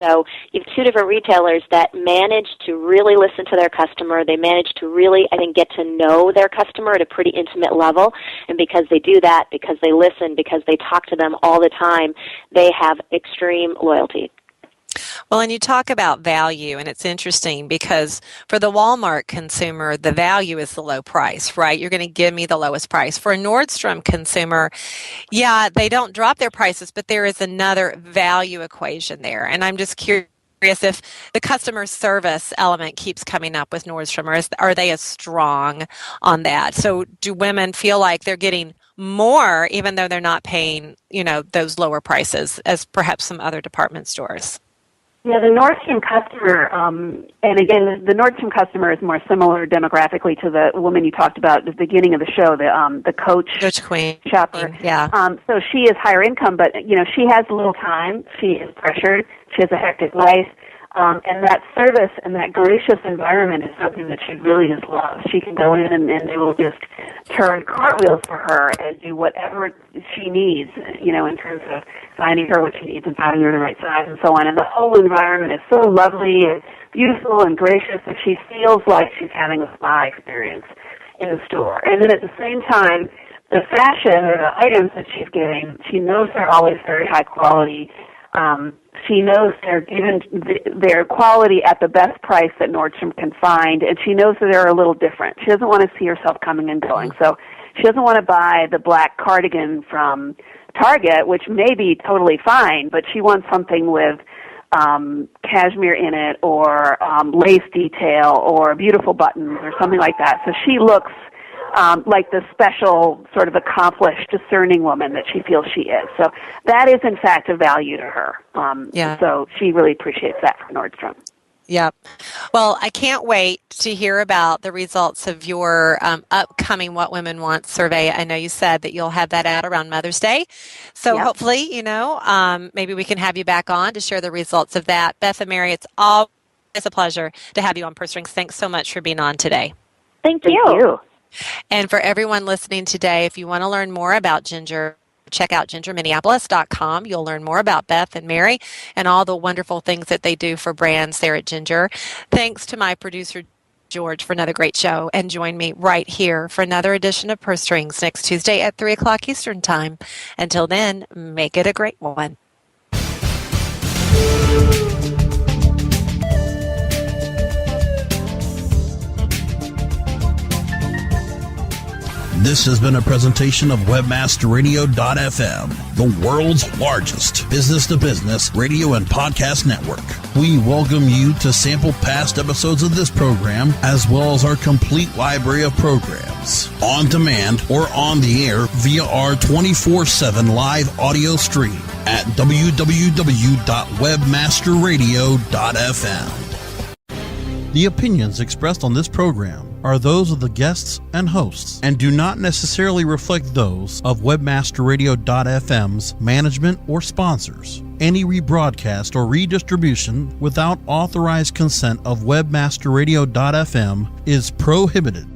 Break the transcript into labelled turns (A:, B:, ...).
A: So you have two different retailers that manage to really listen to their customer. They manage to really, I think, get to know their customer at a pretty intimate level. And because they do that, because they listen, because they talk to them all the time, they have extreme loyalty.
B: Well, and you talk about value, and it's interesting because for the Walmart consumer, the value is the low price, right? You're going to give me the lowest price. For a Nordstrom consumer, yeah, they don't drop their prices, but there is another value equation there. And I'm just curious if the customer service element keeps coming up with Nordstrom, or are they as strong on that? So do women feel like they're getting more even though they're not paying, those lower prices as perhaps some other department stores?
C: Yeah, the Nordstrom customer, and again, the Nordstrom customer is more similar demographically to the woman you talked about at the beginning of the show, the Coach
B: Queen
C: shopper.
B: Yeah.
C: So she is higher income, but she has little time. She is pressured. She has a hectic life. And that service and that gracious environment is something that she really just loves. She can go in and they will just turn cartwheels for her and do whatever she needs, in terms of finding her what she needs and finding her the right size and so on. And the whole environment is so lovely and beautiful and gracious that she feels like she's having a spa experience in the store. And then at the same time, the fashion or the items that she's getting, she knows they're always very high quality. She knows they're given their quality at the best price that Nordstrom can find, and she knows that they're a little different. She doesn't want to see herself coming and going. So she doesn't want to buy the black cardigan from Target, which may be totally fine, but she wants something with cashmere in it or lace detail or beautiful buttons or something like that. So she looks like the special, sort of accomplished, discerning woman that she feels she is. So that is, in fact, a value to her. So she really appreciates that from Nordstrom.
B: Yep. Well, I can't wait to hear about the results of your upcoming What Women Want survey. I know you said that you'll have that out around Mother's Day. So hopefully, maybe we can have you back on to share the results of that. Beth and Mary, it's always a pleasure to have you on Purse Strings. Thanks so much for being on today.
A: Thank you.
B: And for everyone listening today, if you want to learn more about Ginger, check out gingerminneapolis.com. You'll learn more about Beth and Mary and all the wonderful things that they do for brands there at Ginger. Thanks to my producer, George, for another great show. And join me right here for another edition of Purse Strings next Tuesday at 3 o'clock Eastern Time. Until then, make it a great one.
D: This has been a presentation of WebmasterRadio.fm, the world's largest business-to-business radio and podcast network. We welcome you to sample past episodes of this program, as well as our complete library of programs, on demand or on the air via our 24/7 live audio stream at www.webmasterradio.fm. The opinions expressed on this program are those of the guests and hosts and do not necessarily reflect those of WebmasterRadio.fm's management or sponsors. Any rebroadcast or redistribution without authorized consent of WebmasterRadio.fm is prohibited.